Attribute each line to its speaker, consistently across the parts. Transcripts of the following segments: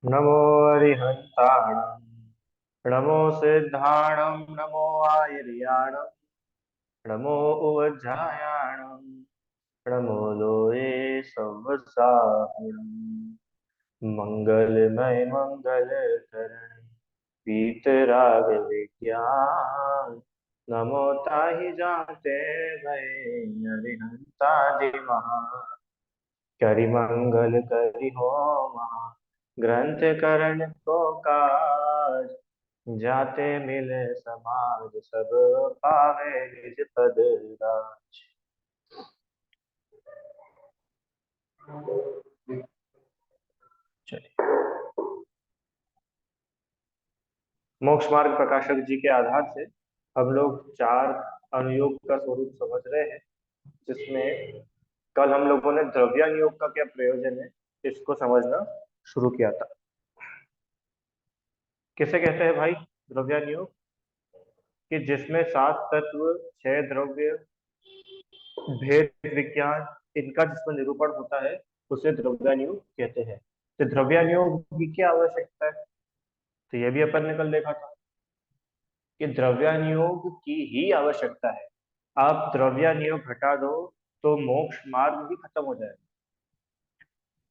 Speaker 1: नमो अरिहन्ताणं नमो सिद्धाणं नमो आयर्याणं नमो उवज्झायाणं नमो लोये संवत्सारणं मंगलमय मंगलकरण पीतराग विज्ञान नमो ताहि जाते भय अरिहंता जी महा करि मंगल करि होम ग्रंथ करण को काज जाते मिले समाज सब पावे निज पद राज। चलिए, मोक्ष मार्ग प्रकाशक जी के आधार से हम लोग चार अनुयोग का स्वरूप समझ रहे हैं, जिसमें कल हम लोगों ने द्रव्यानुयोग का क्या प्रयोजन है इसको समझना शुरू किया था। किसे कहते हैं भाई द्रव्यानुयोग? कि जिसमें सात तत्व, छह द्रव्य, भेद विज्ञान, इनका जिसमें निरूपण होता है उसे द्रव्यानुयोग कहते हैं। तो द्रव्यानुयोग की क्या आवश्यकता है? तो ये भी अपन ने कल देखा था कि द्रव्यानुयोग की ही आवश्यकता है। आप द्रव्यानुयोग हटा दो तो मोक्ष मार्ग भी खत्म हो जाएगा।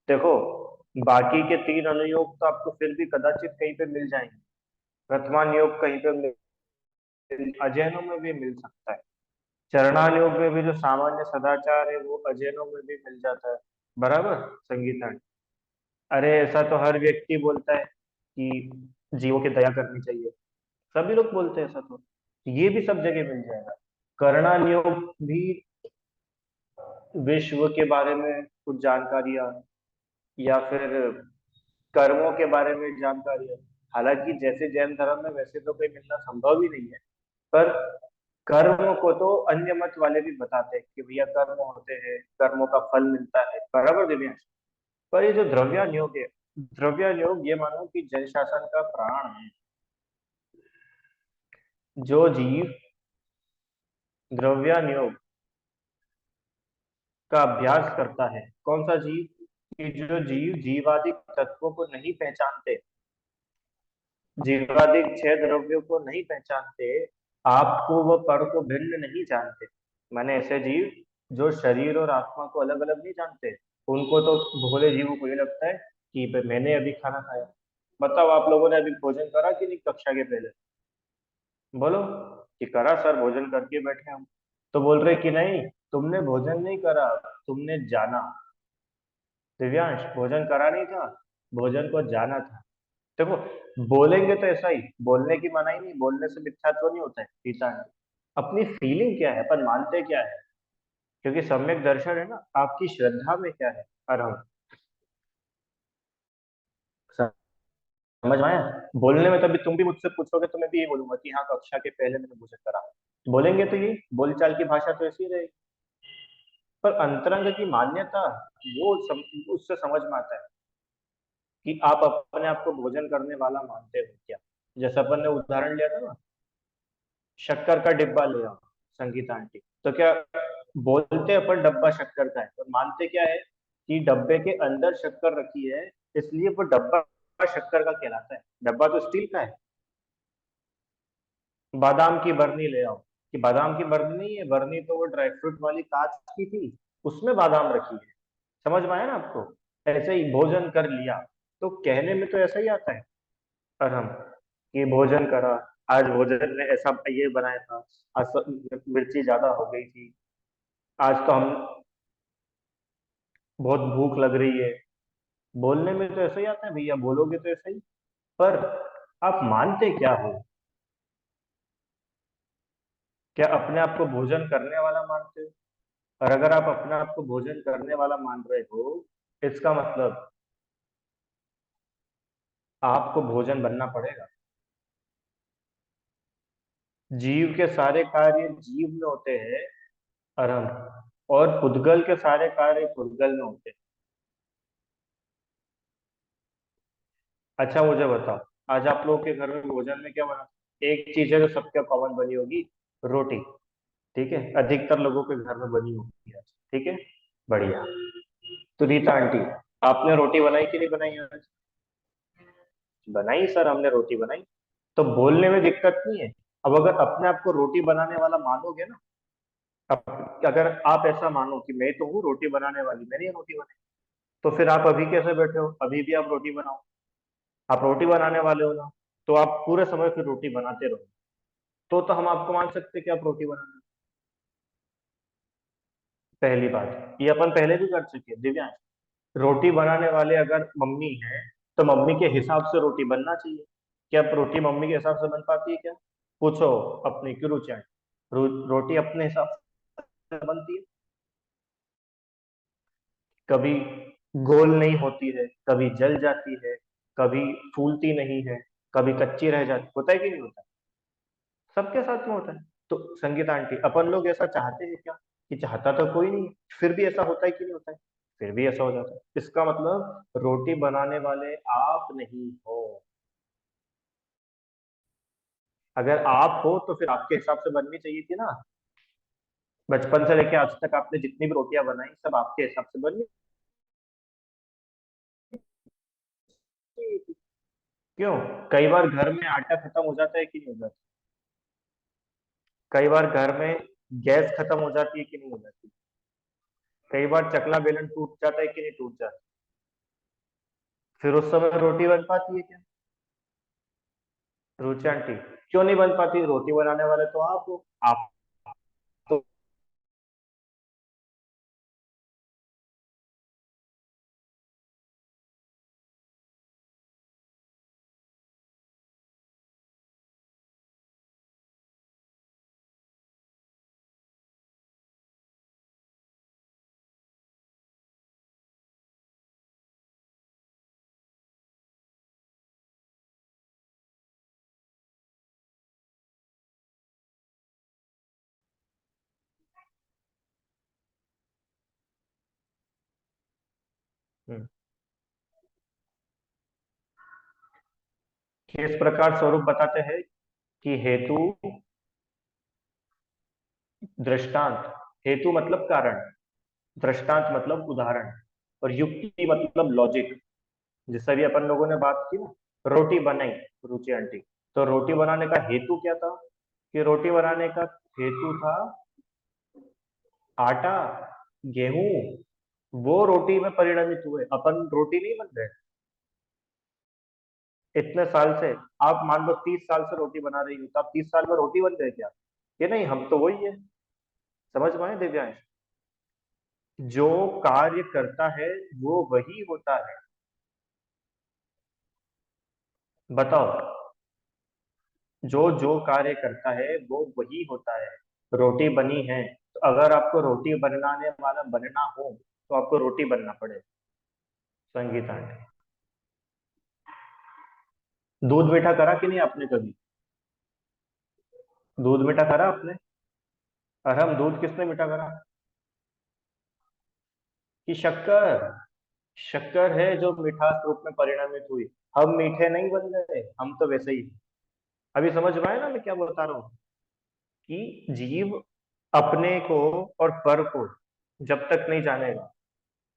Speaker 1: देखो, बाकी के तीन अनुयोग तो आपको फिर भी कदाचित कहीं पे मिल जाएंगे। प्रथमानुयोग कहीं पे अजैनों में भी मिल सकता है। चरणानुयोग में भी जो सामान्य सदाचार है वो अजैनों में भी मिल जाता है। बराबर संगीता? अरे ऐसा तो हर व्यक्ति बोलता है कि जीवों की दया करनी चाहिए, सभी लोग बोलते हैं ऐसा। तो ये भी सब जगह मिल जाएगा। कर्णानुयोग भी विश्व के बारे में कुछ जानकारियां या फिर कर्मों के बारे में जानकारियां। हालांकि जैसे जैन धर्म में वैसे तो कोई मिलना संभव ही नहीं है, पर कर्म को तो अन्य मत वाले भी बताते हैं कि भैया कर्म होते हैं, कर्मों का फल मिलता है। बराबर दिव्यांश? पर ये जो द्रव्यानुयोग है, द्रव्यानुयोग ये मानो कि जल शासन का प्राण है। जो जीव द्रव्यानुयोग का अभ्यास करता है, कौन सा जीव? कि जो जीव जीवादिक तत्वों को नहीं पहचानते, जीवादिक छह द्रव्यों को नहीं पहचानते, आपको व पर को भिन्न नहीं जानते। माने ऐसे जीव जो शरीर और आत्मा को अलग अलग नहीं जानते, उनको तो भोले जीवों को ये लगता है कि मैंने अभी खाना खाया। बताओ, आप लोगों ने अभी भोजन करा कि नहीं कक्षा के पहले? बोलो कि करा सर, भोजन करके बैठे हम। तो बोल रहे कि नहीं, तुमने भोजन नहीं करा, तुमने जाना। दिव्यांश, भोजन करा नहीं था, भोजन को जाना था। देखो, बोलेंगे तो ऐसा ही, बोलने की मनाही नहीं, बोलने से मिथ्यात्व नहीं होता है गीता में। अपनी फीलिंग क्या है, अपन मानते क्या है, क्योंकि सम्यक दर्शन है ना, आपकी श्रद्धा में क्या है। अरहम, समझ में आया? बोलने में तभी तुम भी मुझसे पूछोगे तो मैं भी ये बोलूंगा कि हाँ कक्षा के पहले मैंने भोजन करा। बोलेंगे तो ये बोलचाल की भाषा तो ऐसी रहेगी। पर अंतरंग की मान्यता उससे समझ में आता है कि आप अपने आप को भोजन करने वाला मानते हो क्या। जैसे अपन ने उदाहरण लिया था ना, शक्कर का डिब्बा ले आओ संगीता आंटी, तो क्या बोलते अपन डब्बा शक्कर का है, और मानते क्या है कि डब्बे के अंदर शक्कर रखी है, इसलिए वो डब्बा शक्कर का कहलाता है। डब्बा तो स्टील का है। बादाम की बरनी ले आओ, कि बादाम की बरनी नहीं है, बरनी तो वो ड्राई फ्रूट वाली कांच की थी, उसमें बादाम रखी है। समझ में आया ना आपको? ऐसे ही भोजन कर लिया, तो कहने में तो ऐसा ही आता है। और हम ये भोजन करा, आज भोजन में ऐसा ये बनाया था, आज मिर्ची ज्यादा हो गई थी, आज तो हम बहुत भूख लग रही है। बोलने में तो ऐसा ही आता है भैया, बोलोगे तो ऐसा ही। पर आप मानते क्या हो? क्या अपने आप को भोजन करने वाला मानते हो? और अगर आप अपने आप को भोजन करने वाला मान रहे हो, इसका मतलब आपको भोजन बनना पड़ेगा। जीव के सारे कार्य जीव में होते हैं, अरम, और पुद्गल के सारे कार्य पुद्गल में होते हैं। अच्छा मुझे बताओ, आज आप लोगों के घर में भोजन में क्या बना? एक चीज है जो सबके कॉमन बनी होगी, रोटी। ठीक है, अधिकतर लोगों के घर में बनी होगी आज। ठीक है, बढ़िया। तो रीता आंटी, आपने रोटी बनाई कि नहीं बनाई आज? बनाई सर, हमने रोटी बनाई। तो बोलने में दिक्कत नहीं है। अब अगर अपने आप को रोटी बनाने वाला मानोगे ना, अब अगर आप ऐसा मानो कि मैं तो हूँ रोटी बनाने वाली, मैंने ये रोटी बनाई, तो फिर आप अभी कैसे बैठे हो? अभी भी आप रोटी बनाओ, आप रोटी बनाने वाले हो ना, तो आप पूरे समय फिर रोटी बनाते रहो। तो हम आपको मान सकते हैं कि आप रोटी बनाने। पहली बात ये अपन पहले भी कर चुके हैं दिव्यांश। रोटी बनाने वाले अगर मम्मी है, तो मम्मी के हिसाब से रोटी बनना चाहिए। क्या रोटी मम्मी के हिसाब से बन पाती है क्या? पूछो अपनी क्यों रुचि। रोटी अपने हिसाब से बनती है? कभी गोल नहीं होती है, कभी जल जाती है, कभी फूलती नहीं है, कभी कच्ची रह जाती, होता है कि नहीं होता? सबके साथ में होता है। तो संगीता आंटी, अपन लोग ऐसा चाहते हैं क्या? कि चाहता तो कोई नहीं है, फिर भी ऐसा होता है कि नहीं होता है? फिर भी ऐसा हो जाता है। इसका मतलब रोटी बनाने वाले आप नहीं हो। अगर आप हो तो फिर आपके हिसाब से बननी चाहिए थी ना। बचपन से लेके आज तक आपने जितनी भी रोटियां बनाई, सब आपके हिसाब से बननी चाहिए थी। क्यों? कई बार घर में आटा खत्म हो जाता है कि नहीं हो जाता? कई बार घर में गैस खत्म हो जाती है कि नहीं हो जाती? कई बार चकला बेलन टूट जाता है कि नहीं टूट जाता? फिर उस समय रोटी बन पाती है क्या? रुचि आंटी, क्यों नहीं बन पाती? रोटी बनाने वाले तो आप हो। आप तो हम्म, किस प्रकार स्वरूप बताते हैं? कि हेतु, दृष्टांत। हेतु मतलब कारण, दृष्टांत मतलब उदाहरण, और युक्ति मतलब लॉजिक। जिससे भी अपन लोगों ने बात की ना, रोटी बनाई रुचि आंटी, तो रोटी बनाने का हेतु क्या था? कि रोटी बनाने का हेतु था आटा, गेहूं, वो रोटी में परिणमित हुए, अपन रोटी नहीं बन रहे इतने साल से। आप मान लो 30 साल से रोटी बना रही हो, तो आप 30 साल में रोटी बन गए क्या? ये नहीं, हम तो वही है। समझ पाए दिव्यांश? जो कार्य करता है वो वही होता है। बताओ, जो जो कार्य करता है वो वही होता है। रोटी बनी है, तो अगर आपको रोटी बनाने वाला बनना हो, तो आपको रोटी बनना पड़ेगा। संगीता आंटी, दूध मीठा करा कि नहीं आपने कभी? दूध मीठा करा आपने? और हम दूध किसने मीठा करा? कि शक्कर। शक्कर है जो मिठास रूप में परिणमित हुई। हम मीठे नहीं बन गए, हम तो वैसे ही। अभी समझ में आया ना मैं क्या बता रहा हूँ? कि जीव अपने को और पर को जब तक नहीं जानेगा,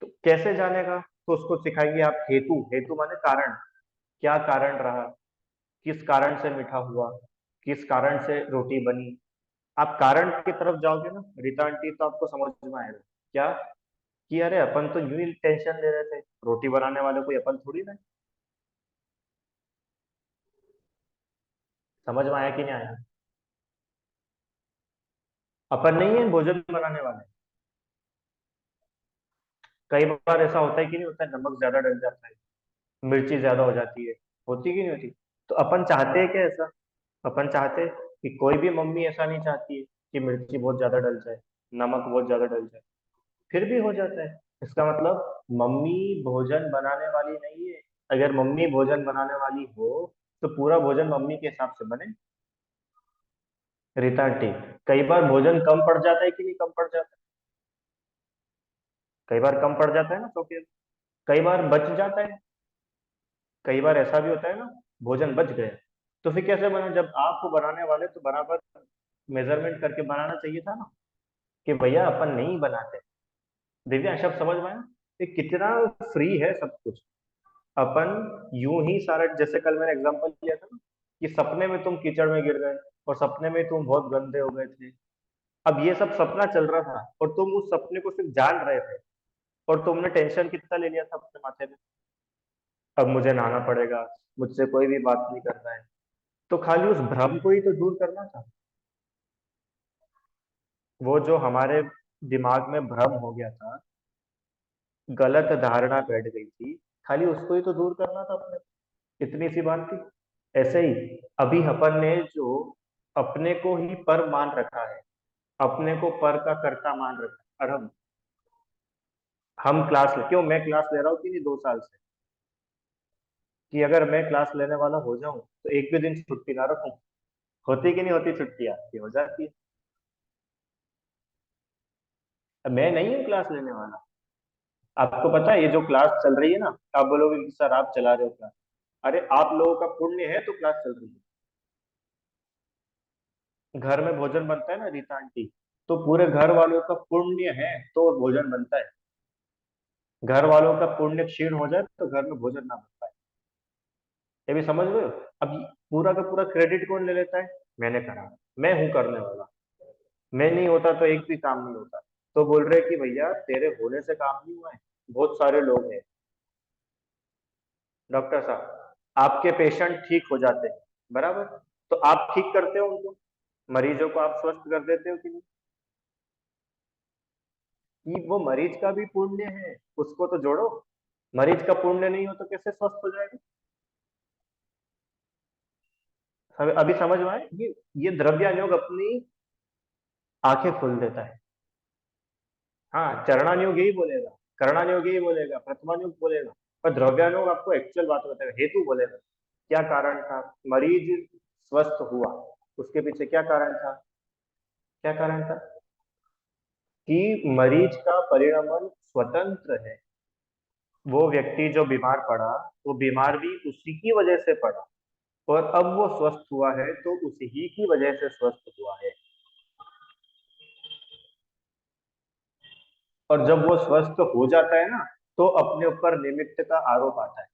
Speaker 1: तो कैसे जानेगा? तो उसको सिखाएंगे आप हेतु। हेतु माने कारण। क्या कारण रहा? किस कारण से मीठा हुआ? किस कारण से रोटी बनी? आप कारण की तरफ जाओगे ना रीता आंटी, तो आपको समझ में आएगा। क्या? कि अरे अपन तो यूं ही टेंशन ले रहे थे, रोटी बनाने वाले कोई अपन थोड़ी ना है। समझ में आया कि नहीं आया? अपन नहीं है भोजन बनाने वाले। कई बार ऐसा होता है कि नहीं होता है, नमक ज्यादा डल जाता है, मिर्ची ज्यादा हो जाती है, होती कि नहीं होती? तो अपन चाहते हैं क्या ऐसा? अपन चाहते हैं कि कोई भी मम्मी ऐसा नहीं चाहती है कि मिर्ची बहुत ज्यादा डल जाए, नमक बहुत ज्यादा डल जाए। फिर भी हो जाता है। इसका मतलब मम्मी भोजन बनाने वाली नहीं है। अगर मम्मी भोजन बनाने वाली हो, तो पूरा भोजन मम्मी के हिसाब से बने। रीता आंटी, कई बार भोजन कम पड़ जाता है कि नहीं कम पड़ जाता है? कई बार कम पड़ जाता है ना, तो फिर कई बार बच जाता है। कई बार ऐसा भी होता है ना, भोजन बच गया, तो फिर कैसे बना? जब आपको बनाने वाले तो बराबर मेजरमेंट करके बनाना चाहिए था ना, कि भैया अपन नहीं बनाते। दिव्या, शब्द समझ में आया? ये कितना फ्री है सब कुछ। अपन यूं ही सारा, जैसे कल मैंने एग्जांपल लिया था ना कि सपने में तुम कीचड़ में गिर गए और सपने में तुम बहुत गंदे हो गए थे। अब ये सब सपना चल रहा था और तुम उस सपने को सिर्फ जान रहे थे, और तुमने टेंशन कितना ले लिया था अपने माथे में। अब मुझे नहाना पड़ेगा, मुझसे कोई भी बात नहीं कर रहा है। तो खाली उस भ्रम को ही तो दूर करना था। वो जो हमारे दिमाग में भ्रम हो गया था, गलत धारणा बैठ गई थी, खाली उसको ही तो दूर करना था अपने। इतनी सी बात थी। ऐसे ही अभी अपन ने जो अपने को ही पर मान रखा है, अपने को पर का कर्ता मान रखा है। और हम क्लास क्यों, मैं क्लास ले रहा हूँ कि नहीं 2 साल से, कि अगर मैं क्लास लेने वाला हो जाऊं तो एक भी दिन छुट्टी ना रखूं। होती कि नहीं होती छुट्टियां, ये हो जाती है। अब मैं नहीं हूँ क्लास लेने वाला। आपको पता है ये जो क्लास चल रही है ना, आप बोलोगे कि सर आप चला रहे हो क्लास। अरे आप लोगों का पुण्य है तो क्लास चल रही है। घर में भोजन बनता है ना रीता आंटी, तो पूरे घर वालों का पुण्य है तो भोजन बनता है। घर वालों का पुण्य क्षीण हो जाए तो घर में भोजन ना बन पाए। ये भी समझ गए हो। अब पूरा का पूरा क्रेडिट कौन ले लेता है? मैंने करा, मैं हूं करने वाला। मैं नहीं होता तो एक भी काम नहीं होता। तो बोल रहे कि भैया तेरे होने से काम नहीं हुआ है, बहुत सारे लोग हैं। डॉक्टर साहब, आपके पेशेंट ठीक हो जाते हैं, बराबर, तो आप ठीक करते हो उनको, मरीजों को आप स्वस्थ कर देते हो कि नहीं? कि वो मरीज का भी पुण्य है, उसको तो जोड़ो। मरीज का पुण्य नहीं हो तो कैसे स्वस्थ हो जाएगा? अभी समझ में आए? ये द्रव्यानुयोग अपनी आंखें खोल देता है। हाँ, चरणानुयोग यही बोलेगा, करणानुयोग यही बोलेगा, प्रथमानुयोग बोलेगा, पर द्रव्यानुयोग आपको एक्चुअल बात बताएगा, हेतु बोलेगा। क्या कारण था मरीज स्वस्थ हुआ, उसके पीछे क्या कारण था? क्या कारण था? कि मरीज का परिणमन स्वतंत्र है। वो व्यक्ति जो बीमार पड़ा, वो बीमार भी उसी की वजह से पड़ा, और अब वो स्वस्थ हुआ है तो उसी ही की वजह से स्वस्थ हुआ है। और जब वो स्वस्थ हो जाता है ना, तो अपने ऊपर निमित्त का आरोप आता है।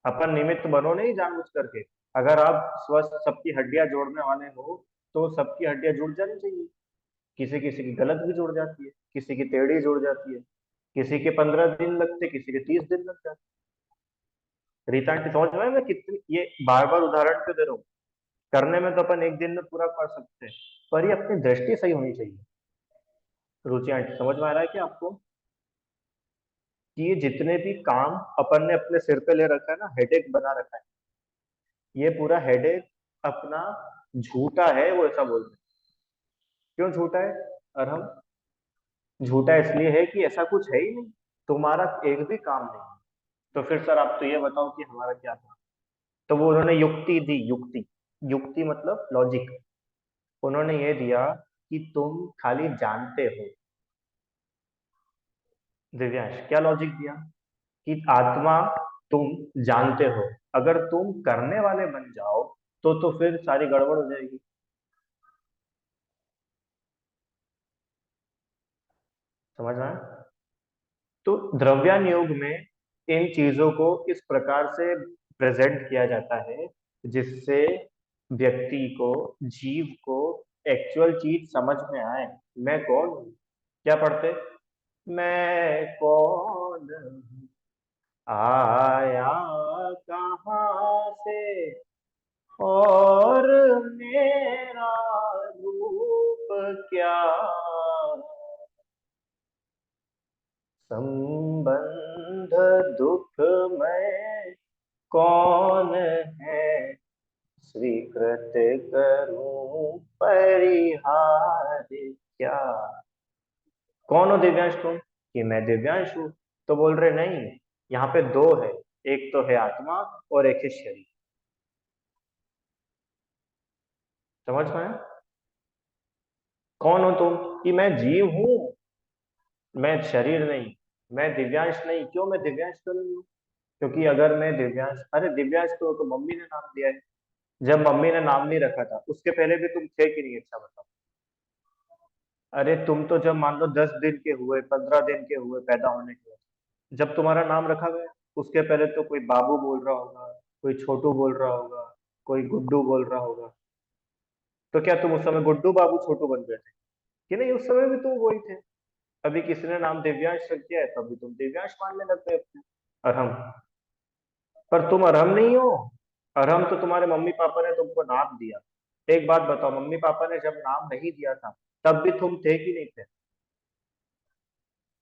Speaker 1: अपन निमित्त बनो नहीं जानबूझ करके। अगर आप स्वस्थ सबकी हड्डियां जोड़ने वाले हो, तो सबकी हड्डियां जुड़ जानी चाहिए। किसी किसी की गलत भी जुड़ जाती है, किसी की टेढ़ी जुड़ जाती है, किसी के 15 दिन लगते, किसी के 30 दिन लग जाते। रीता आंटी समझ में आया मैं कितनी ये बार बार उदाहरण क्यों दे रहा हूँ? करने में तो अपन एक दिन में पूरा कर सकते हैं, पर ये अपनी दृष्टि सही होनी चाहिए। रुचि आंटी समझ में आ रहा है कि आपको, कि ये जितने भी काम अपन ने अपने सिर पे ले रखा है ना, हेडेक बना रखा है, ये पूरा हेडेक अपना झूठा है, वो ऐसा बोलते हैं। क्यों झूठा है? और हम, झूठा इसलिए है कि ऐसा कुछ है ही नहीं, तुम्हारा एक भी काम नहीं। तो फिर सर आप तो ये बताओ कि हमारा क्या था? तो वो उन्होंने युक्ति दी, युक्ति। युक्ति मतलब लॉजिक। उन्होंने ये दिया कि तुम खाली जानते हो। दिव्यांश क्या लॉजिक दिया? कि आत्मा, तुम जानते हो, अगर तुम करने वाले बन जाओ तो फिर सारी गड़बड़ हो जाएगी। समझ में आया? तो द्रव्यान योग में इन चीजों को इस प्रकार से प्रेजेंट किया जाता है, जिससे व्यक्ति को, जीव को एक्चुअल चीज समझ में आए। मैं कौन हूँ? क्या पढ़ते? मैं कौन हूँ, आया कहाँ से, और मेरा रूप क्या, संबंध दुख में कौन है, स्वीकृत करूं परिहार क्या। कौन हो दिव्यांश तुम? कि मैं दिव्यांश हूं। तो बोल रहे नहीं, यहाँ पे दो है, एक तो है आत्मा और एक है शरीर। समझ में आया? कौन हो तुम? कि मैं जीव हूं, मैं शरीर नहीं, मैं दिव्यांश नहीं। क्यों मैं दिव्यांश क्यों नहीं हूँ? क्योंकि अगर मैं दिव्यांश, अरे दिव्यांश तो मम्मी ने नाम दिया है। जब मम्मी ने नाम नहीं रखा था उसके पहले भी तुम थे कि नहीं, अच्छा बताओ। अरे तुम तो जब मान लो 10 दिन के हुए, 15 दिन के हुए पैदा होने के बाद, जब तुम्हारा नाम रखा गया, उसके पहले तो कोई बाबू बोल रहा होगा, कोई छोटू बोल रहा होगा, कोई गुड्डू बोल रहा होगा। तो क्या तुम उस समय गुड्डू बाबू छोटू बन गए थे कि नहीं? उस समय भी तुम वही थे। अभी किसी ने नाम दिव्यांश रख दिया है, तभी तुम दिव्यांश मानने लग गए अपने अरहम। पर तुम अरहम नहीं हो। अरहम तो तुम्हारे मम्मी पापा ने तुमको नाम दिया। एक बात बताओ, मम्मी पापा ने जब नाम नहीं दिया था, तब भी तुम थे कि नहीं थे?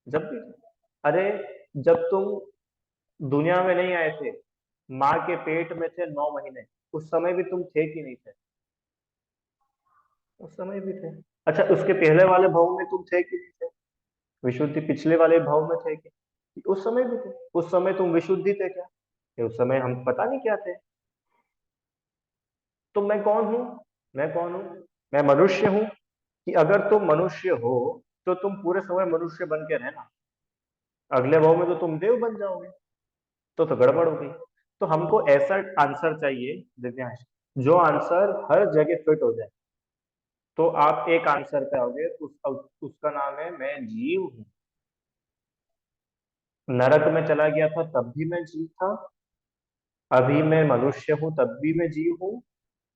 Speaker 1: जब भी। अरे, जब तुम दुनिया में नहीं आए थे, माँ के पेट में थे 9 महीने, उस समय भी तुम थे कि नहीं थे? उस समय भी थे। अच्छा, उसके पहले वाले भाव में तुम थे कि नहीं थे? विशुद्धि पिछले वाले भाव में थे कि उस समय भी थे? उस समय तुम विशुद्धि थे क्या? कि उस समय हम पता नहीं क्या थे? तो मैं कौन हूँ? मैं कौन हूँ? मैं मनुष्य हूँ। कि अगर तुम मनुष्य हो, तो तुम पूरे समय मनुष्य बन के रहना। अगले भाव में तो तुम देव बन जाओगे। तो गड़बड़ हो गई। तो हमको ऐसा आंसर चाहिए दिव्यांश, जो आंसर हर जगह फिट हो जाए। तो आप एक आंसर पे आओगे, उसका नाम है मैं जीव हूँ। नरक में चला गया था तब भी मैं जीव था। अभी मैं मनुष्य हूँ तब भी मैं जीव हूँ।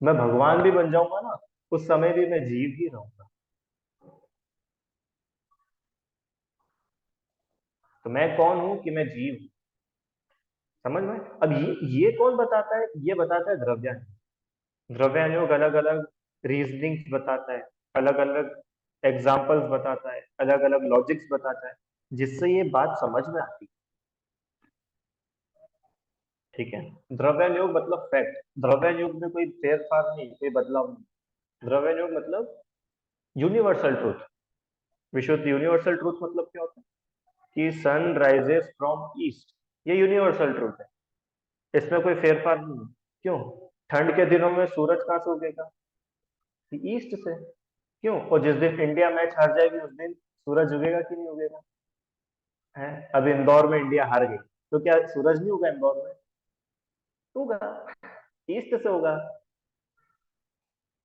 Speaker 1: मैं भगवान भी बन जाऊंगा ना, उस समय भी मैं जीव ही रहूंगा। तो मैं कौन हूं कि मैं जीव हूं? समझ में? अब ये कौन बताता है? ये बताता है द्रव्यान। द्रव्यानुग अलग अलग रीजनिंग बताता है, अलग अलग एग्जाम्पल्स बताता है, अलग अलग लॉजिक्स बताता है, जिससे ये बात समझ में आती है। ठीक है। द्रव्यानुग मतलब फैक्ट। द्रव्यानुग में कोई फेरफार नहीं, कोई बदलाव नहीं। द्रव्यानुग मतलब यूनिवर्सल ट्रूथ। विशुद्ध यूनिवर्सल ट्रूथ मतलब क्या होता है? कि सन राइजेस फ्रॉम ईस्ट। ये यूनिवर्सल ट्रूथ है। इसमें कोई फेरफार नहीं है। क्यों? ठंड के दिनों में सूरज कहाँ से उगेगा? ईस्ट से। क्यों? और जिस दिन इंडिया मैच हार जाएगी, उस दिन सूरज उगेगा कि नहीं उगेगा? है। अब इंदौर में इंडिया हार गई, तो क्या सूरज नहीं उगा इंदौर में? उगा। ईस्ट से होगा।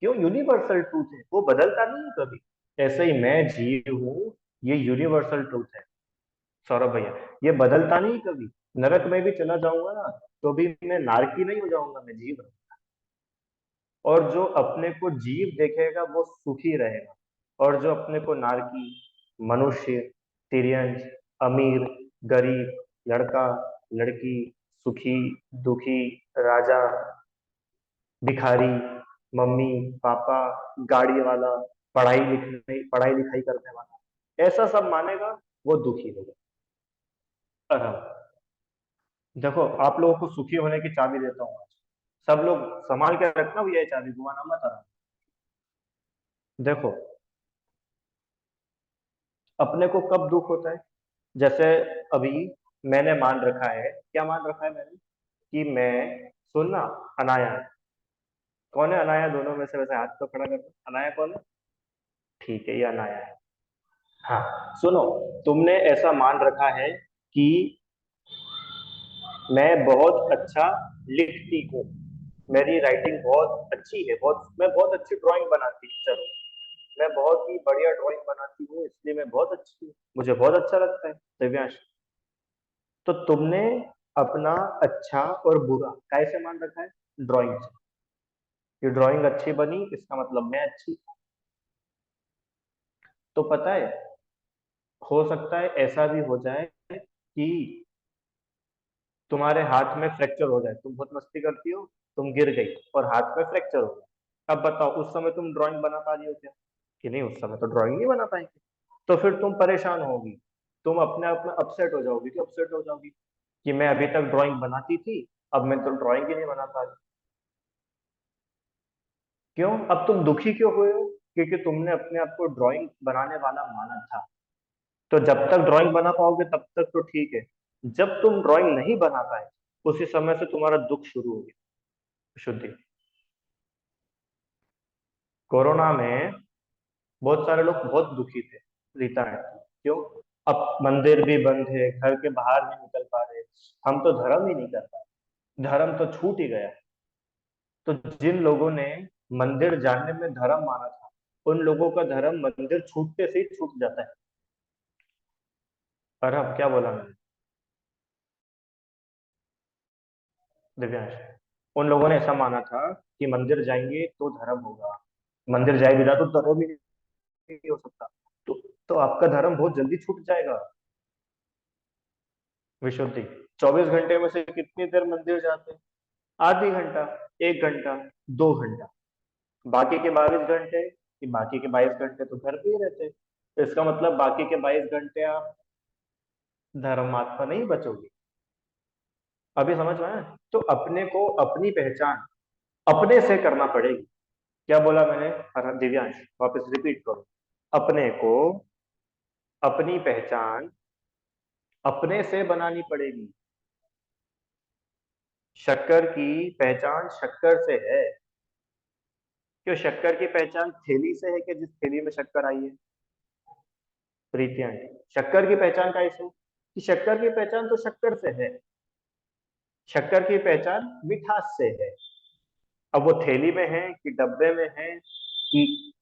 Speaker 1: क्यों? यूनिवर्सल ट्रूथ है, वो बदलता नहीं है कभी। ऐसे ही मैं जीव हूँ, ये यूनिवर्सल ट्रूथ है सौरभ भैया। ये बदलता नहीं कभी। नरक में भी चला जाऊंगा ना, तो भी मैं नारकी नहीं हो जाऊंगा, मैं जीव रहूंगा। और जो अपने को जीव देखेगा वो सुखी रहेगा। और जो अपने को नारकी, मनुष्य, तिर्यंच, अमीर, गरीब, लड़का, लड़की, सुखी, दुखी, राजा, भिखारी, मम्मी, पापा, गाड़ी वाला, पढ़ाई लिखाई करने वाला, ऐसा सब मानेगा, वो दुखी होगा। अरहम। देखो, आप लोगों को सुखी होने की चाबी देता हूँ। सब लोग संभाल के रखना भैया, ये चाबी घुमाना मत। अरहम। देखो, अपने को कब दुख होता है? जैसे अभी मैंने मान रखा है, क्या मान रखा है मैंने? कि मैं, सुनना, अनाया है। कौन है अनाया दोनों में से? वैसे हाथ तो खड़ा करना, अनाया कौन है? ठीक है, ये अनाया है। हाँ। सुनो, तुमने ऐसा मान रखा है कि मैं बहुत अच्छा लिखती हूँ, मेरी राइटिंग बहुत अच्छी है, मैं बहुत अच्छी ड्राइंग बनाती हूँ, चलो, मैं बहुत ही बढ़िया ड्राइंग बनाती हूँ, इसलिए मैं बहुत अच्छी हूँ, मुझे बहुत अच्छा लगता है। दिव्यांश, तो तुमने अपना अच्छा और बुरा कैसे मान रखा है? ड्राइंग से। ये ड्राइंग अच्छी बनी, इसका मतलब मैं अच्छी। तो पता है, हो सकता है ऐसा भी हो जाए कि तुम्हारे हाथ में फ्रैक्चर हो जाए, तुम बहुत मस्ती करती हो, तुम गिर गई और हाथ में फ्रैक्चर हो गया। अब बताओ, उस समय तुम ड्राइंग बना पा रही हो क्या? कि नहीं, उस समय तो ड्राइंग नहीं बना पाएंगे। तो फिर तुम परेशान होगी, तुम अपने आप में अपसेट हो जाओगी। क्यों अपसेट हो जाओगी? कि मैं अभी तक ड्राइंग बनाती थी, अब मैं तो ड्राइंग ही नहीं बना पा रही। क्यों? अब तुम दुखी क्यों हुए हो? क्योंकि तुमने अपने आप को ड्राइंग बनाने वाला माना था। तो जब तक ड्राइंग बना पाओगे तब तक तो ठीक है। जब तुम ड्राइंग नहीं बना पाए, उसी समय से तुम्हारा दुख शुरू हो गया। शुद्धि। कोरोना में बहुत सारे लोग बहुत दुखी थे, रीता है। क्यों? अब मंदिर भी बंद है, घर के बाहर नहीं निकल पा रहे, हम तो धर्म ही नहीं कर पाए, धर्म तो छूट ही गया। तो जिन लोगों ने मंदिर जाने में धर्म माना था, उन लोगों का धर्म मंदिर छूटते से ही छूट जाता है। और अब क्या बोला मैंने? दिव्यांश, उन लोगों ने ऐसा माना था कि मंदिर जाएंगे तो धर्म होगा, मंदिर जाए बिना तो धर्म ही नहीं हो सकता। तो तो आपका धर्म बहुत जल्दी छूट जाएगा। विशुद्धि, 24 घंटे में से कितनी देर मंदिर जाते हैं? आधी घंटा, 1 घंटा, 2 घंटा। बाकी के 22 घंटे, कि बाकी के 22 घंटे तो घर पे ही रहते हैं। तो इसका मतलब बाकी के 22 घंटे आप धर्मात्मा नहीं बचोगे। अभी समझ में आया? तो अपने को अपनी पहचान अपने से करना पड़ेगी। क्या बोला मैंने? दिव्यांश, वापस रिपीट करो। अपने को अपनी पहचान अपने से बनानी पड़ेगी। शक्कर की पहचान शक्कर से है। क्यों शक्कर की पहचान थैली से है कि जिस थैली में शक्कर आई है? प्रीति आंटी, शक्कर की पहचान कैसे? कि शक्कर की पहचान तो शक्कर से है। शक्कर की पहचान मिठास से है। अब वो थैली में है कि डब्बे में है कि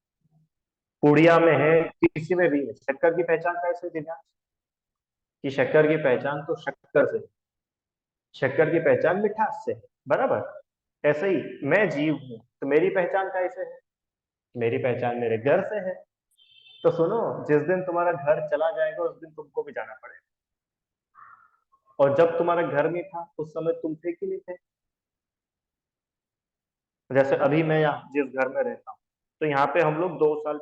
Speaker 1: पुड़िया में है, किसी में भी है, शक्कर की पहचान कैसे दिव्या? कि शक्कर की पहचान तो शक्कर से, शक्कर की पहचान मिठास से है। बराबर। ऐसे ही मैं जीव हूं तो मेरी पहचान कैसे है? मेरी पहचान मेरे घर से है। तो सुनो, जिस दिन तुम्हारा घर चला जाएगा उस दिन तुमको भी जाना पड़ेगा। और जब तुम्हारा घर नहीं था उस समय तुम थे कि नहीं थे? जैसे अभी मैं यहाँ जिस घर में रहता हूँ, तो यहाँ पे हम लोग 2 साल,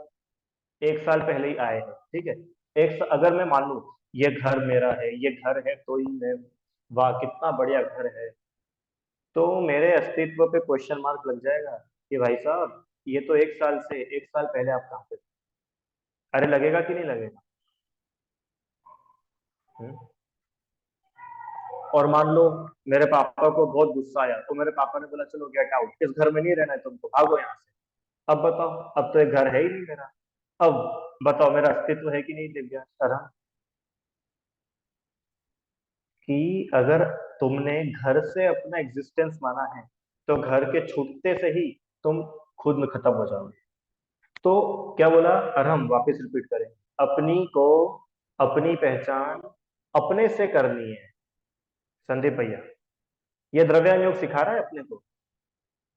Speaker 1: 1 साल पहले ही आए हैं। ठीक है। अगर मैं मान लूं ये घर मेरा है, ये घर है तो ही मैं, वाह कितना बढ़िया घर है, तो मेरे अस्तित्व पे क्वेश्चन मार्क लग जाएगा कि भाई साहब ये तो 1 साल पहले आप कहाँ पे थे? अरे लगेगा कि नहीं लगेगा? हम्म? और मान लो मेरे पापा को बहुत गुस्सा आया तो मेरे पापा ने बोला चलो गेट आउट, इस घर में नहीं रहना है तुमको, भागो यहाँ से। अब बताओ, अब तो एक घर है ही नहीं मेरा। अब बताओ मेरा अस्तित्व है कि नहीं दिव्या तरह? कि अगर तुमने घर से अपना एग्जिस्टेंस माना है तो घर के छूटते से ही तुम खुद में खत्म हो जाओगे। तो क्या बोला? और हम वापस रिपीट करें, अपनी को अपनी पहचान अपने से करनी है। संदीप भैया, ये द्रव्यान योग सिखा रहा है अपने को।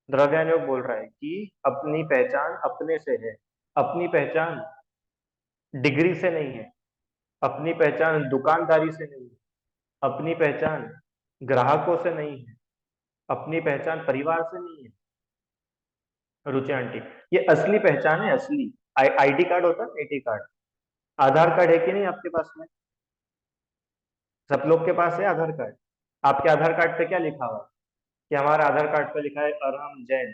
Speaker 1: द्रव्यान योग बोल रहा है कि अपनी पहचान अपने से है। अपनी पहचान डिग्री से नहीं है, अपनी पहचान दुकानदारी से नहीं है, अपनी पहचान ग्राहकों से नहीं है, अपनी पहचान परिवार से नहीं है। रुचि आंटी, ये असली पहचान है, असली। आईडी कार्ड होता है, आईडी कार्ड, आधार कार्ड है कि नहीं आपके पास में? सब लोग के पास है आधार कार्ड। आपके आधार कार्ड पे क्या लिखा हुआ है? कि हमारा आधार कार्ड पे लिखा है अरहम जैन।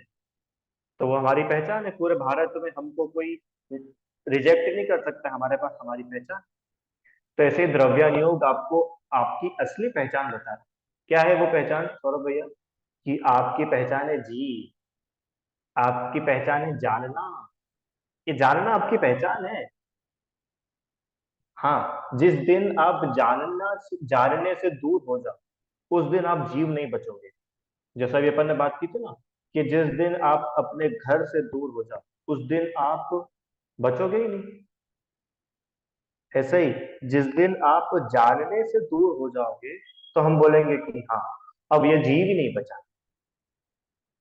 Speaker 1: तो वो हमारी पहचान है, पूरे भारत में हमको कोई रिजेक्ट नहीं कर सकता, हमारे पास हमारी पहचान। तो ऐसे द्रव्य योग आपको आपकी असली पहचान बताता है। क्या है वो पहचान सौरभ भैया? कि आपकी पहचान है जी, आपकी पहचान है जानना। ये जानना आपकी पहचान है। हाँ, जिस दिन आप जानने से दूर हो जाओ उस दिन आप जीव नहीं बचोगे। जैसा भी अपन ने बात की थी ना, कि जिस दिन आप अपने घर से दूर हो जाओ उस दिन आप बचोगे ही नहीं। ऐसे ही जिस दिन आप जानने से दूर हो जाओगे तो हम बोलेंगे कि हाँ, अब ये जीव ही नहीं बचा।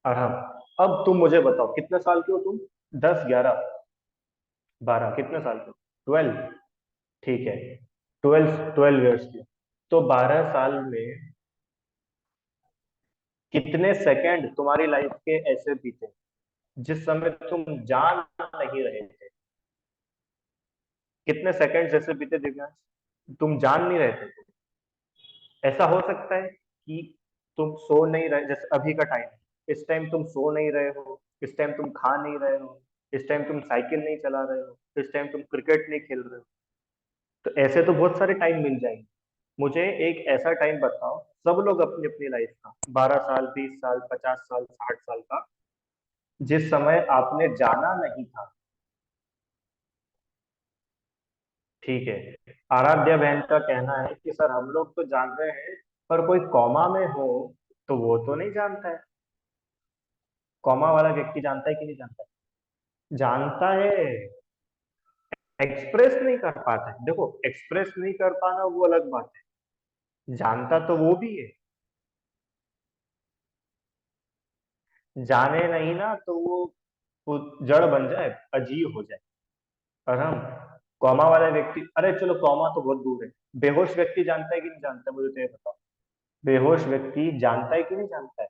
Speaker 1: और हम, अब तुम मुझे बताओ कितने साल के हो तुम? 10, 11, 12, कितने साल के हो? 12। ठीक है, 12 ईयर्स के। तो 12 साल में कितने सेकंड तुम्हारी लाइफ के ऐसे बीते जिस समय तुम जान नहीं रहे थे? कितने सेकंड जैसे बीते दिव्यांश, तुम जान नहीं रहे थे? ऐसा हो सकता है कि तुम सो नहीं रहे, जैसे अभी का टाइम, इस टाइम तुम सो नहीं रहे हो, इस टाइम तुम खा नहीं रहे हो, इस टाइम तुम साइकिल नहीं चला रहे हो, इस टाइम तुम क्रिकेट नहीं खेल रहे हो। तो ऐसे तो बहुत सारे टाइम मिल जाएंगे। मुझे एक ऐसा टाइम बताओ, सब लोग अपनी अपनी लाइफ का, 12 साल, 20 साल, 50 साल, 60 साल का, जिस समय आपने जाना नहीं था। ठीक है। आराध्या बहन का कहना है कि सर हम लोग तो जान रहे हैं, पर कोई कॉमा में हो तो वो तो नहीं जानता है। कॉमा वाला व्यक्ति जानता है कि नहीं जानता है? जानता है, एक्सप्रेस नहीं कर पाता है। देखो, एक्सप्रेस नहीं कर पाना वो अलग बात है, जानता तो वो भी है। जाने नहीं ना तो वो जड़ बन जाए, अजीब हो जाए। और हम कॉमा वाला व्यक्ति, अरे चलो कॉमा तो बहुत दूर है। बेहोश व्यक्ति जानता है कि नहीं जानता है, मुझे तो ये बताओ। बेहोश व्यक्ति जानता है कि नहीं जानता है?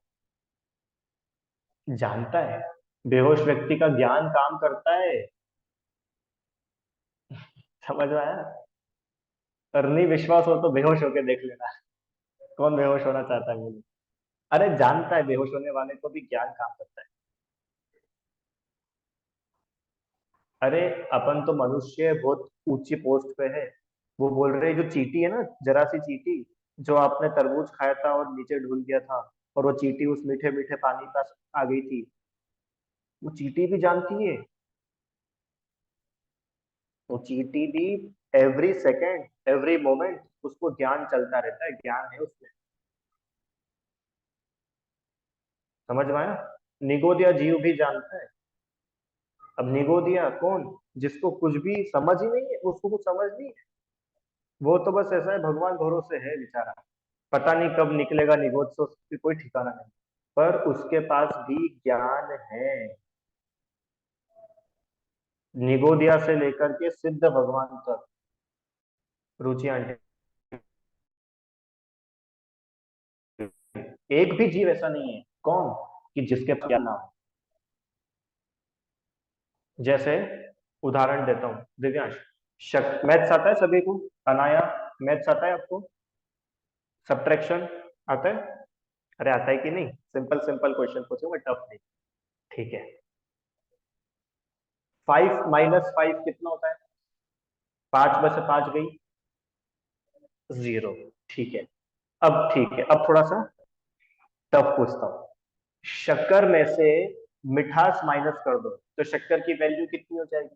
Speaker 1: जानता है। बेहोश व्यक्ति का ज्ञान काम करता है। समझ में आया? और नहीं विश्वास हो तो बेहोश होके देख लेना। कौन बेहोश होना चाहता है मुझे? अरे जानता है, बेहोश होने वाले को भी ज्ञान काम करता है। अरे अपन तो मनुष्य बहुत ऊंची पोस्ट पे है। वो बोल रहे जो चींटी है ना, जरा सी चींटी, जो आपने तरबूज खाया था और नीचे ढुल गया था, और वो चींटी उस मीठे मीठे पानी पास आ गई थी, वो चींटी भी जानती है। वो चींटी भी एवरी सेकेंड, एवरी मोमेंट उसको ज्ञान चलता रहता है, ज्ञान है उसमें। समझ में आया? निगोदिया जीव भी जानता है। अब निगोदिया कौन? जिसको कुछ भी समझ ही नहीं है, उसको कुछ समझ नहीं है। वो तो बस ऐसा है, भगवान भरोसे है बेचारा। पता नहीं कब निकलेगा निगोद से, उसकी कोई ठिकाना नहीं। पर उसके पास भी ज्ञान है। निगोदिया से लेकर के सिद्ध भगवान तक। रुचि आंटी, एक भी जीव ऐसा नहीं है कौन कि जिसके पास ज्ञान ना हो। जैसे उदाहरण देता हूँ दिव्यांश, मैथ्स आता है सभी को? अनाया, मैथ्स आता है आपको? सब्ट्रैक्शन आता है? अरे आता है कि नहीं? सिंपल सिंपल क्वेश्चन पूछूंगा, टफ नहीं। ठीक है। 5 - 5 कितना होता है? 5 में से 5 गई, 0। ठीक है। अब ठीक है, अब थोड़ा सा टफ पूछता हूँ। शक्कर में से मिठास माइनस कर दो तो शक्कर की वैल्यू कितनी हो जाएगी?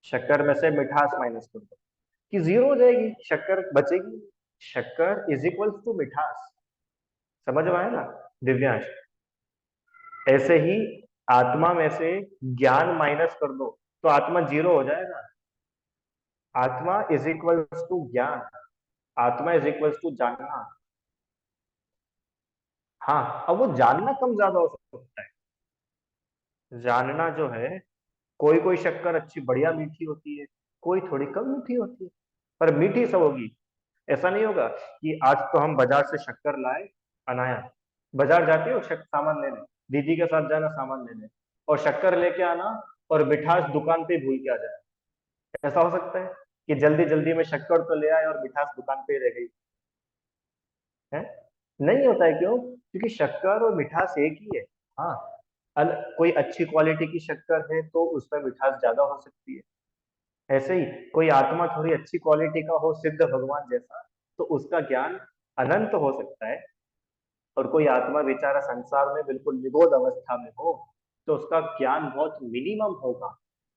Speaker 1: शक्कर में से मिठास माइनस कर दो कि 0 हो जाएगी, शक्कर बचेगी। शक्कर इज इक्वल टू मिठास। समझ में आया ना दिव्यांश? ऐसे ही आत्मा में से ज्ञान माइनस कर दो तो आत्मा 0 हो जाएगा। आत्मा इज इक्वल टू ज्ञान। आत्मा इज इक्वल टू जानना। हाँ, अब वो जानना कम ज्यादा हो सकता है। जानना जो है, कोई कोई शक्कर अच्छी बढ़िया मीठी होती है, कोई थोड़ी कम मीठी होती है, पर मीठी सब होगी। ऐसा नहीं होगा कि आज तो हम बाजार से शक्कर लाए। अनाया, बाजार जाती हो सामान लेने, दीदी के साथ जाना सामान लेने, और शक्कर लेके आना, और मिठास दुकान पे भूल के आ जाए। ऐसा हो सकता है कि जल्दी जल्दी में शक्कर तो ले आए और मिठास दुकान पे ही रह गई है? नहीं होता है। क्यों? क्योंकि शक्कर और मिठास एक ही है। हाँ, कोई अच्छी क्वालिटी की शक्कर है तो उसमें मिठास ज्यादा हो सकती है। ऐसे ही कोई आत्मा थोड़ी अच्छी क्वालिटी का हो, सिद्ध भगवान जैसा, तो उसका ज्ञान अनंत हो सकता है। और कोई आत्मा बेचारा संसार में बिल्कुल निगोद अवस्था में हो, तो उसका ज्ञान बहुत मिनिमम होगा।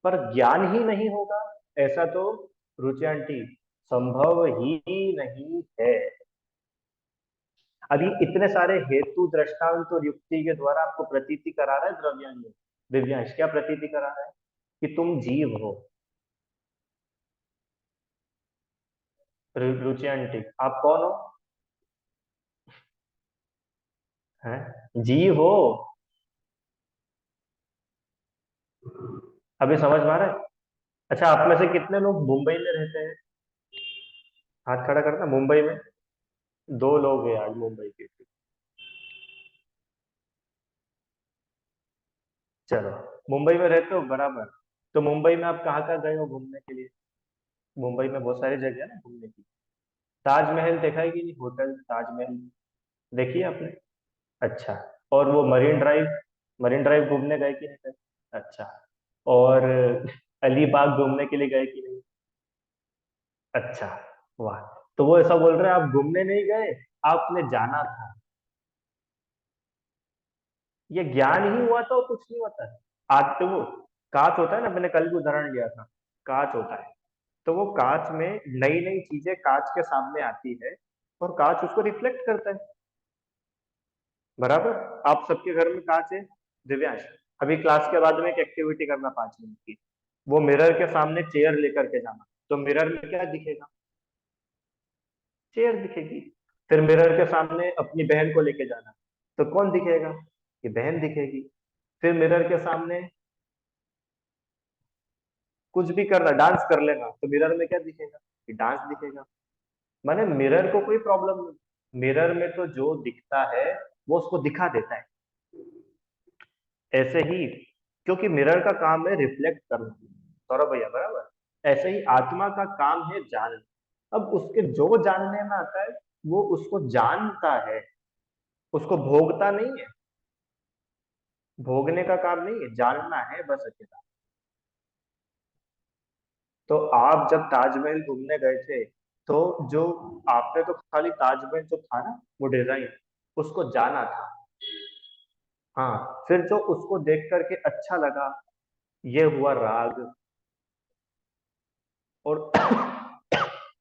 Speaker 1: पर ज्ञान ही नहीं होगा, ऐसा तो रुचि आंटी संभव ही नहीं है। अभी इतने सारे हेतु दृष्टांत और युक्ति के द्वारा आपको प्रतीति करा रहा है द्रव्यांश, दिव्यांश क्या प्रतीति करा रहा है? कि तुम जीव हो। रुचि आंटी आप कौन हो? हैं? जीव हो। अभी समझ में आ रहा है? अच्छा, आप में से कितने लोग मुंबई में रहते हैं? हाथ खड़ा करना। मुंबई में 2 लोग हैं आज मुंबई के। चलो, मुंबई में रहते हो बराबर। तो मुंबई में आप कहाँ कहाँ गए हो घूमने के लिए? मुंबई में बहुत सारी जगह है ना घूमने की। ताजमहल देखा है कि नहीं? होटल ताजमहल देखिए आपने? अच्छा। और वो मरीन ड्राइव, मरीन ड्राइव घूमने गए कि नहीं गए? अच्छा। और अलीबाग घूमने के लिए गए कि नहीं? अच्छा। वाह। तो वो ऐसा बोल रहे हैं आप घूमने नहीं गए, आपने जाना था। ये ज्ञान ही हुआ तो कुछ नहीं होता है। आज तो वो कांच होता है ना, मैंने कल भी उदाहरण लिया था। कांच होता है, तो वो कांच में नई नई चीजें कांच के सामने आती है, और कांच उसको रिफ्लेक्ट करता है। बराबर। आप सबके घर में कांच है दिव्यांश? अभी क्लास के बाद में एक एक्टिविटी करना 5 मिनट की। वो मिरर के सामने चेयर लेकर के जाना, तो मिरर में क्या दिखेगा? चेयर दिखेगी। फिर मिरर के सामने अपनी बहन को लेके जाना, तो कौन दिखेगा? कि बहन दिखेगी। फिर मिरर के सामने कुछ भी करना, डांस कर लेना, तो मिरर में क्या दिखेगा? कि डांस दिखेगा। माने मिरर को कोई प्रॉब्लम नहीं, मिरर में तो जो दिखता है वो उसको दिखा देता है। ऐसे ही, क्योंकि मिरर का काम है रिफ्लेक्ट करना, सौरभ भैया बराबर, ऐसे ही आत्मा का काम है जानना। अब उसके जो जानने में आता है वो उसको जानता है, उसको भोगता नहीं है। भोगने का काम नहीं है, जानना है बस अकेला। तो आप जब ताजमहल घूमने गए थे, तो जो आपने तो खाली ताजमहल जो था ना वो डिजाइन, उसको जाना था। हाँ, फिर जो उसको देख करके अच्छा लगा, ये हुआ राग। और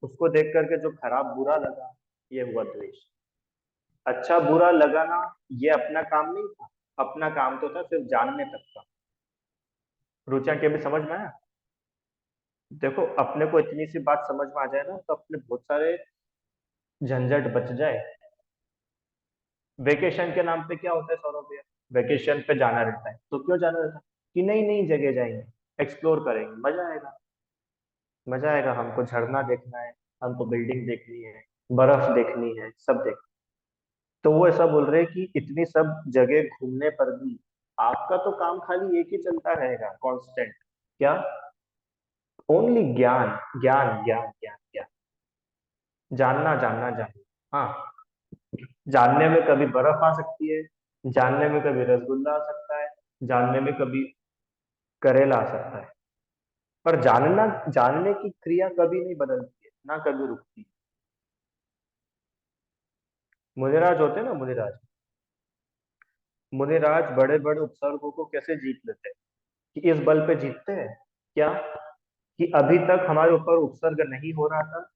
Speaker 1: उसको देख करके जो खराब बुरा लगा, ये हुआ द्वेष। अच्छा बुरा लगाना ये अपना काम नहीं था, अपना काम तो था सिर्फ जानने तक का। रुचा के भी समझ में आया? देखो, अपने को इतनी सी बात समझ में आ जाए ना, तो अपने बहुत सारे झंझट बच जाए। वेकेशन के नाम पे क्या होता है सौरभ भैया? वेकेशन पे जाना रहता है, तो क्यों जाना रहता है? कि नई नई जगह जाएंगे, एक्सप्लोर करेंगे, मजा आएगा। मजा आएगा, हमको झरना देखना है, हमको बिल्डिंग देखनी है, बर्फ देखनी है, सब देख। तो वो ऐसा बोल रहे हैं कि इतनी सब जगह घूमने पर भी आपका तो काम खाली एक ही चलता रहेगा कांस्टेंट। क्या? ओनली ज्ञान, ज्ञान ज्ञान ज्ञान ज्ञान। जानना जानना जानना। हाँ, जानने में कभी बर्फ आ सकती है, जानने में कभी रसगुल्ला आ सकता है, जानने में कभी करेला आ सकता है। पर जानना, जानने की क्रिया कभी नहीं बदलती है, ना कभी रुकती है। मुनिराज होते हैं ना, मुनिराज, मुनिराज बड़े बड़े उपसर्गों को कैसे जीत लेते हैं? कि इस बल पे जीतते हैं। क्या? कि अभी तक हमारे ऊपर उपसर्ग नहीं हो रहा था,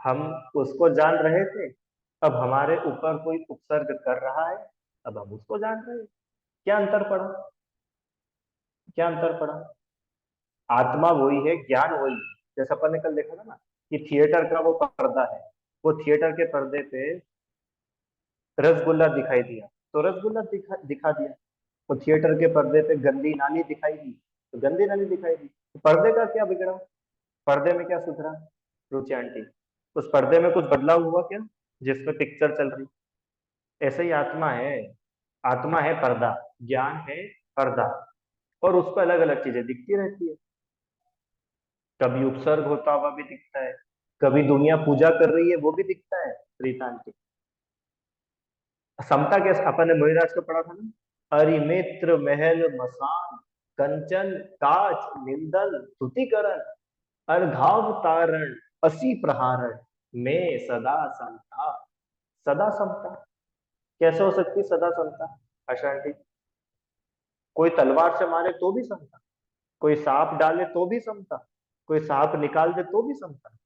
Speaker 1: हम उसको जान रहे थे। अब हमारे ऊपर कोई उपसर्ग कर रहा है, अब हम उसको जान रहे हैं। क्या अंतर पड़ा? क्या अंतर पड़ा? आत्मा वही है, ज्ञान वही है। जैसे अपन ने कल देखा था ना, कि थिएटर का वो पर्दा है, वो थिएटर के पर्दे पे रसगुल्ला दिखाई दिया, तो रसगुल्ला दिखा दिया। वो थिएटर के पर्दे पे गंदी नाली दिखाई दी, तो गंदी नाली दिखाई दी। तो पर्दे का क्या बिगड़ा? पर्दे में क्या सुधरा? रुचि आंटी, उस पर्दे में कुछ बदलाव हुआ क्या, जिसमें पिक्चर चल रही? ऐसे ही आत्मा है। आत्मा है पर्दा, ज्ञान है पर्दा, और उस पर अलग अलग चीजें दिखती रहती है। कभी उपसर्ग होता हुआ भी दिखता है, कभी दुनिया पूजा कर रही है वो भी दिखता है। रीता आंटी, समता कैसे अपन ने मुनिराज को पढ़ा था ना? अरिमित्र महल मसान, कंचन काच निंदन तुतिकरण, अर्घावतारण असी प्रहारण, में सदा समता। सदा समता कैसे हो सकती सदा समता? आशा आंटी, कोई तलवार से मारे तो भी समता, कोई सांप डाले तो भी समता, कोई सांप निकाल दे तो भी समता,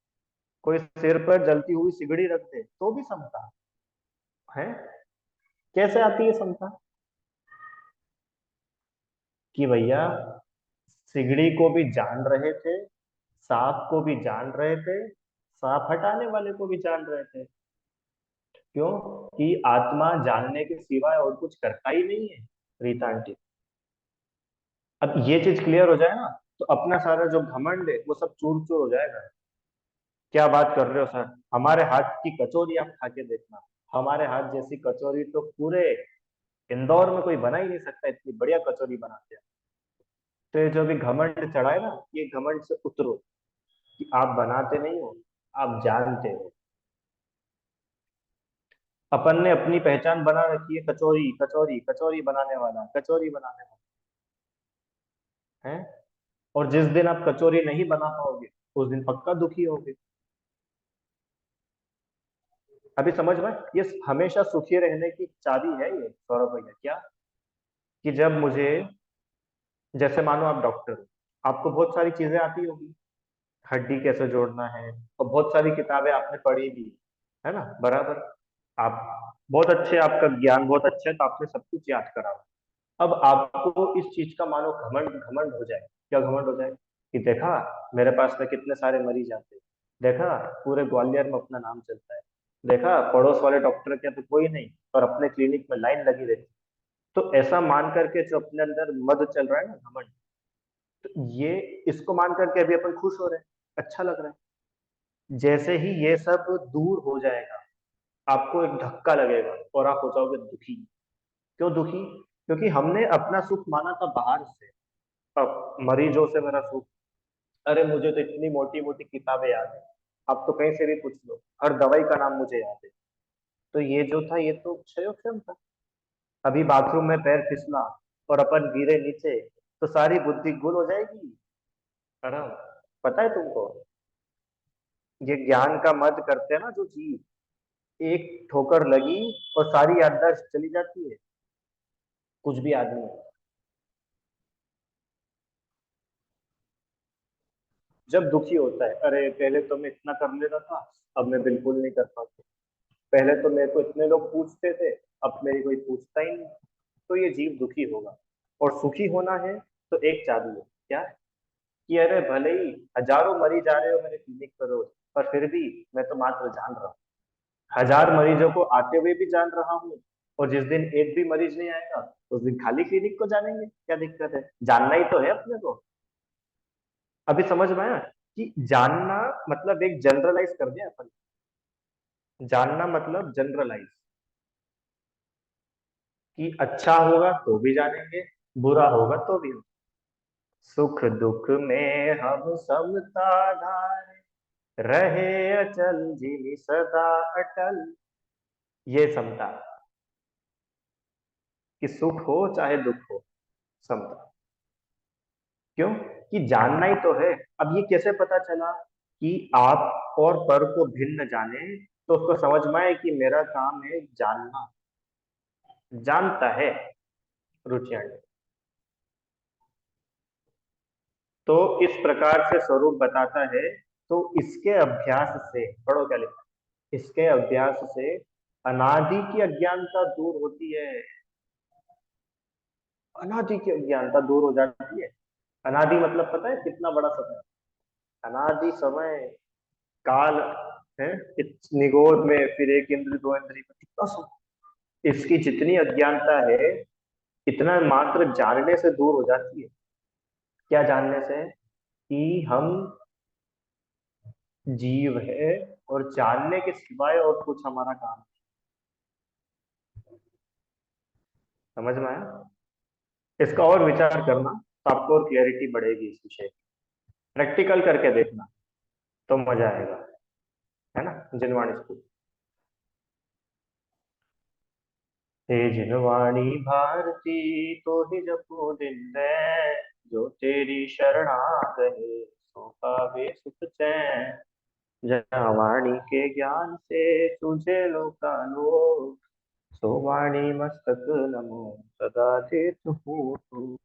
Speaker 1: कोई सिर पर जलती हुई सिगड़ी रख दे तो भी समता है। कैसे आती है समता? कि भैया, सिगड़ी को भी जान रहे थे, सांप को भी जान रहे थे, सांप हटाने वाले को भी जान रहे थे। क्यों? कि आत्मा जानने के सिवाय और कुछ करता ही नहीं है। रीता आंटी, अब ये चीज क्लियर हो जाए ना, तो अपना सारा जो घमंड है वो सब चूर चूर हो जाएगा। क्या बात कर रहे हो सर? हमारे हाथ की कचौरी आप खा के देखना, हमारे हाथ जैसी कचौरी तो पूरे इंदौर में कोई बना ही नहीं सकता, इतनी बढ़िया कचौरी बनाते हैं। तो ये जो भी घमंड चढ़ा है ना, ये घमंड से उतरो, कि आप बनाते नहीं हो, आप जानते हो। अपन ने अपनी पहचान बना रखी है, कचौरी कचौरी कचौरी बनाने वाला, कचौरी बनाने वाला है। और जिस दिन आप कचौरी नहीं बना पाओगे, उस दिन पक्का दुखी होगे। अभी समझ में? ये हमेशा सुखी रहने की चाबी है ये सौरभ भैया। क्या? कि जब मुझे, जैसे मानो आप डॉक्टर हो, आपको बहुत सारी चीजें आती होगी, हड्डी कैसे जोड़ना है, और बहुत सारी किताबें आपने पढ़ी भी है ना, बराबर। आप बहुत अच्छे, आपका ज्ञान बहुत अच्छा है, तो आपने सब कुछ याद करा। अब आपको इस चीज का मानो घमंड, घमंड हो जाए। क्या घमंड हो जाए? कि देखा, मेरे पास में कितने सारे मरीज आते हैं, देखा पूरे ग्वालियर में अपना नाम चलता है, देखा पड़ोस वाले डॉक्टर के तो कोई नहीं, और अपने क्लिनिक में लाइन लगी रहती तो ऐसा मान करके जो अपने अंदर मद चल रहा है ना, घमंड, तो ये इसको मान करके अभी अपन खुश हो रहे हैं, अच्छा लग रहा है। जैसे ही ये सब दूर हो जाएगा, आपको एक धक्का लगेगा और आप हो जाओगे दुखी। क्यों दुखी? क्योंकि हमने अपना सुख माना था बाहर से। अब मरीजों से मेरा सुख, अरे मुझे तो इतनी मोटी मोटी किताबें याद है, आप तो कहीं से भी पूछ लो, हर दवाई का नाम मुझे याद है। तो ये जो था ये तो क्षयोक्षम था। अभी बाथरूम में पैर फिसला और अपन गिरे नीचे, तो सारी बुद्धि गुल हो जाएगी। आराम। पता है तुमको, ये ज्ञान का मद करते हैं ना जो जीव, एक ठोकर लगी और सारी याददाश्त चली जाती है। कुछ भी आदमी जब दुखी होता है, अरे पहले तो मैं इतना कर लेता था, अब मैं बिल्कुल नहीं कर पाता। पहले तो मेरे को इतने लोग पूछते थे, अब मेरी कोई पूछता ही नहीं। तो ये जीव दुखी होगा। और सुखी होना है तो एक चाबी है, क्या है? कि अरे भले ही हजारों मरीज आ रहे हो मेरे क्लिनिक पर रोज, पर फिर भी मैं तो मात्र जान रहा हूँ, 1000 मरीजों को आते हुए भी जान रहा हूँ। और जिस दिन एक भी मरीज नहीं आएगा, उस दिन खाली क्लिनिक को जानेंगे, क्या दिक्कत है? जानना ही तो है अपने को। अभी समझ में आया कि जानना मतलब एक जनरलाइज कर दिया अपन। जानना मतलब जनरलाइज, कि अच्छा होगा तो भी जानेंगे, बुरा होगा तो भी। सुख दुख में हम सब साधारे, रहे अचल जिनि सदा अटल। ये समता, कि सुख हो चाहे दुख हो, समता। क्यों? कि जानना ही तो है। अब ये कैसे पता चला कि आप और पर को भिन्न जाने? तो उसको समझ में आए कि मेरा काम है जानना। जानता है रुचियां। तो इस प्रकार से स्वरूप बताता है। तो इसके अभ्यास से, पढ़ो क्या लिखा, इसके अभ्यास से अनादि की अज्ञानता दूर होती है। अनादि की अज्ञानता दूर हो जाती है। अनादि मतलब पता है कितना बड़ा समय? अनादि समय, काल है। निगोर में फिर एक इंद्र दो इंद्री में कितना समय, इसकी जितनी अज्ञानता है, इतना मात्र जानने से दूर हो जाती है। क्या जानने से? कि हम जीव है और जानने के सिवाय और कुछ हमारा काम नहीं। समझ में आया? इसका और विचार करना तो आपको और क्लैरिटी बढ़ेगी इस विषय की। प्रैक्टिकल करके देखना तो मजा आएगा, है ना? जिनवाणी स्कूल। हे जिनवाणी भारती, तो ही जपो दिन में, जो तेरी शरणा गए सो पावे सुख चैन। जहाँ वाणी के ज्ञान से तुझे लोका लो, सो वाणी मस्तक नमो सदा देत हूँ।